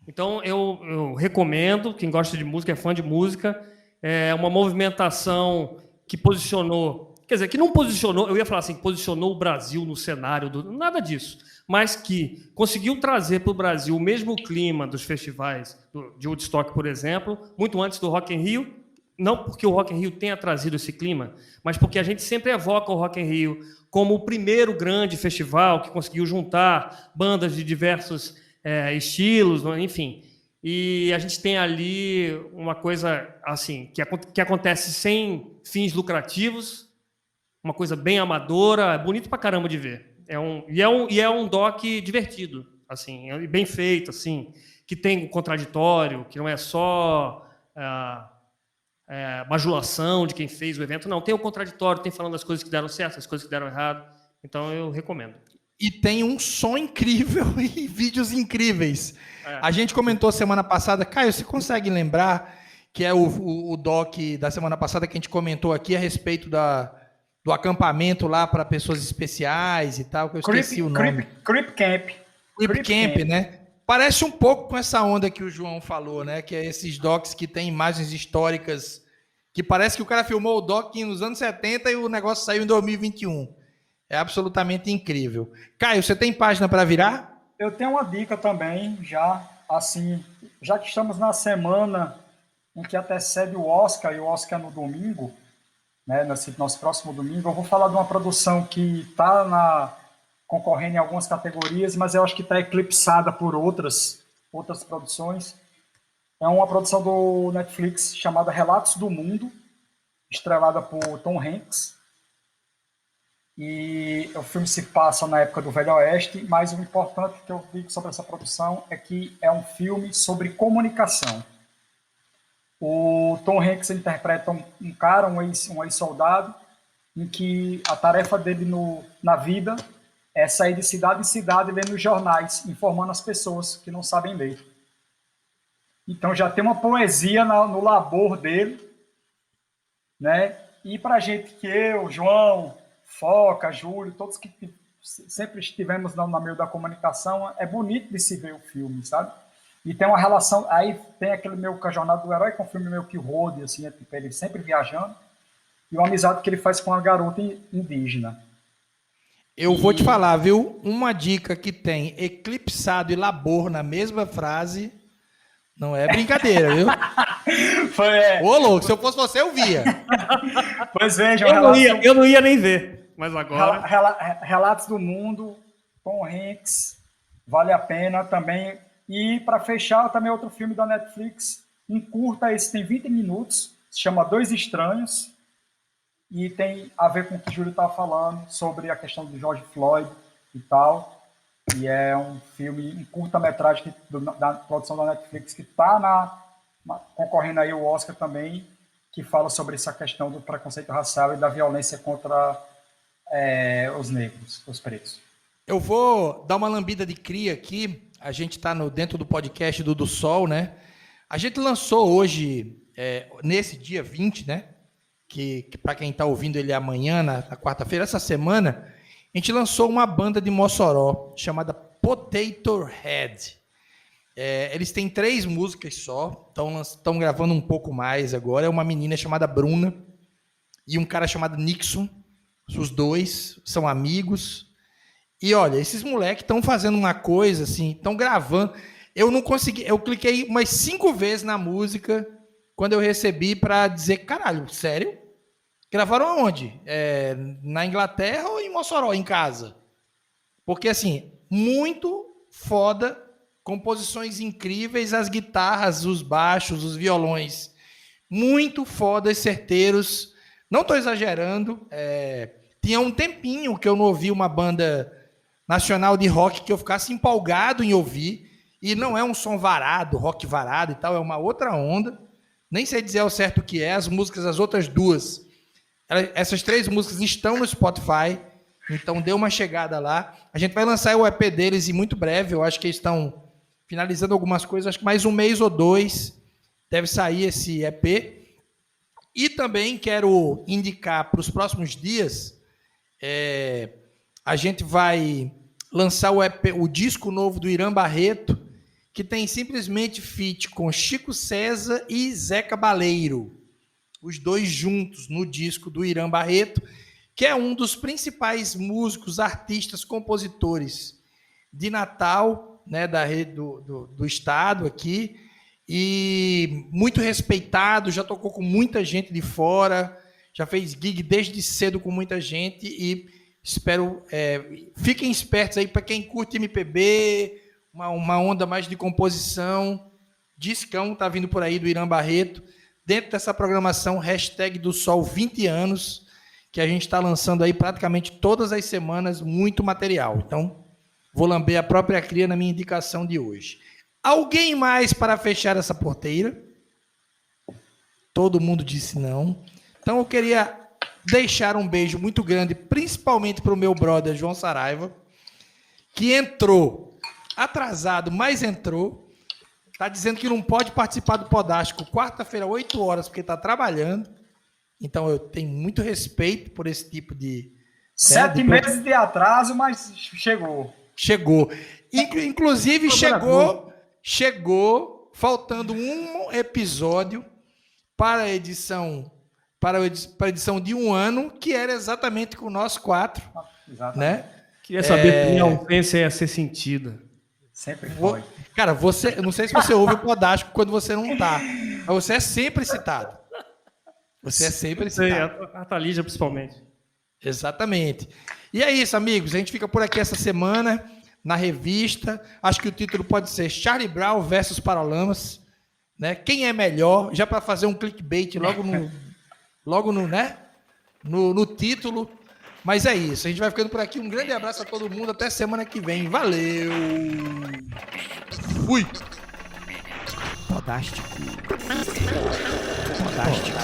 Então, eu recomendo, quem gosta de música, é fã de música, é uma movimentação que posicionou, quer dizer, que não posicionou, eu ia falar assim, posicionou o Brasil no cenário, nada disso, mas que conseguiu trazer para o Brasil o mesmo clima dos festivais de Woodstock, por exemplo, muito antes do Rock in Rio, não porque o Rock in Rio tenha trazido esse clima, mas porque a gente sempre evoca o Rock in Rio como o primeiro grande festival que conseguiu juntar bandas de diversos estilos, enfim. E a gente tem ali uma coisa assim que acontece sem fins lucrativos, uma coisa bem amadora, é bonito pra caramba de ver. É um doc divertido, assim, bem feito, assim, que tem um contraditório, que não é só bajulação de quem fez o evento, não, tem o contraditório, tem falando das coisas que deram certo, as coisas que deram errado, então eu recomendo. E tem um som incrível e vídeos incríveis. A gente comentou semana passada, Caio, você consegue lembrar que é o doc da semana passada que a gente comentou aqui a respeito do acampamento lá para pessoas especiais e tal, que eu esqueci o nome. Creep Camp. Creep Camp, né? Parece um pouco com essa onda que o João falou, né? Que é esses docs que tem imagens históricas, que parece que o cara filmou o doc nos anos 70 e o negócio saiu em 2021. É absolutamente incrível. Caio, você tem página para virar? Eu tenho uma dica também, já, assim, já que estamos na semana em que antecede o Oscar, e o Oscar é no domingo, né, nesse nosso próximo domingo, eu vou falar de uma produção que está concorrendo em algumas categorias, mas eu acho que está eclipsada por outras produções. É uma produção do Netflix chamada Relatos do Mundo, estrelada por Tom Hanks. E o filme se passa na época do Velho Oeste, mas o importante que eu digo sobre essa produção é que é um filme sobre comunicação. O Tom Hanks interpreta um cara, um ex-soldado, em que a tarefa dele na vida é sair de cidade em cidade lendo jornais, informando as pessoas que não sabem ler. Então já tem uma poesia no labor dele, né? E para a gente que eu, João, Foca, Júlio, todos que sempre estivemos no meio da comunicação, é bonito de se ver o filme, sabe? E tem uma relação, aí tem aquele meio que a Jornada do Herói, que é um filme meio que road, assim, é tipo, ele sempre viajando, e uma amizade que ele faz com uma garota indígena. Eu vou te falar, viu? Uma dica que tem eclipsado e labor na mesma frase, não é brincadeira, viu? Ô, louco, se eu fosse você, eu via. Pois vejam, eu não ia nem ver, mas agora... Relatos do Mundo, Tom Hanks, vale a pena também. E, para fechar, também outro filme da Netflix, um curta, esse tem 20 minutos, se chama Dois Estranhos, e tem a ver com o que o Júlio estava falando, sobre a questão do George Floyd e tal. E é um filme, um curta-metragem da produção da Netflix, que está concorrendo aí ao Oscar também, que fala sobre essa questão do preconceito racial e da violência contra os negros, os pretos. Eu vou dar uma lambida de cria aqui. A gente está dentro do podcast do Sol, né? A gente lançou hoje, nesse dia 20, né? Que para quem está ouvindo ele amanhã, na quarta-feira, essa semana, a gente lançou uma banda de Mossoró, chamada Potato Head. Eles têm 3 músicas só, estão gravando um pouco mais agora. É uma menina chamada Bruna e um cara chamado Nixon. Os dois são amigos. E olha, esses moleques estão fazendo uma coisa assim, estão gravando. Eu não consegui, eu cliquei umas 5 vezes na música quando eu recebi para dizer, caralho, sério? Gravaram aonde? Na Inglaterra ou em Mossoró, em casa? Porque assim, muito foda, composições incríveis, as guitarras, os baixos, os violões, muito fodas, certeiros. Não estou exagerando. Tinha um tempinho que eu não ouvi uma banda nacional de rock que eu ficasse empolgado em ouvir, e não é um som varado, rock varado e tal, é uma outra onda, nem sei dizer ao certo o que é. As músicas, as outras 2, essas 3 músicas estão no Spotify, então dê uma chegada lá. A gente vai lançar o EP deles em muito breve, eu acho que eles estão finalizando algumas coisas, acho que mais 1 mês ou 2 deve sair esse EP. E também quero indicar para os próximos dias, a gente vai lançar o disco novo do Irã Barreto, que tem simplesmente feat com Chico César e Zé Cabaleiro, os 2 juntos no disco do Irã Barreto, que é um dos principais músicos, artistas, compositores de Natal, né, da rede do estado aqui, e muito respeitado, já tocou com muita gente de fora, já fez gig desde cedo com muita gente, e espero, fiquem espertos aí para quem curte MPB, uma onda mais de composição. Discão está vindo por aí do Irã Barreto, dentro dessa programação do Sol 20 anos, que a gente está lançando aí praticamente todas as semanas, muito material. Então, vou lamber a própria cria na minha indicação de hoje. Alguém mais para fechar essa porteira? Todo mundo disse não. Então, eu queria deixar um beijo muito grande, principalmente para o meu brother João Saraiva, que entrou atrasado, mas entrou. Está dizendo que não pode participar do Podástico quarta-feira, 8 horas, porque está trabalhando. Então, eu tenho muito respeito por esse tipo de... 7 meses de atraso, mas chegou. Chegou. Inclusive, chegou faltando um episódio para a edição de 1 ano, que era exatamente com nós 4. Exatamente. Né? Queria saber se a minha ausência ia ser sentida. Sempre foi. Cara, você, eu não sei se você ouve o Podástico quando você não tá, mas você é sempre citado. Você é sempre Sei, citado. a Thalija principalmente. Exatamente. E é isso, amigos. A gente fica por aqui essa semana na revista. Acho que o título pode ser Charlie Brown versus Paralamas, né? Quem é melhor? Já para fazer um clickbait logo no, né? No título. Mas é isso. A gente vai ficando por aqui. Um grande abraço a todo mundo. Até semana que vem. Valeu. Fui. Podástico. Podástico.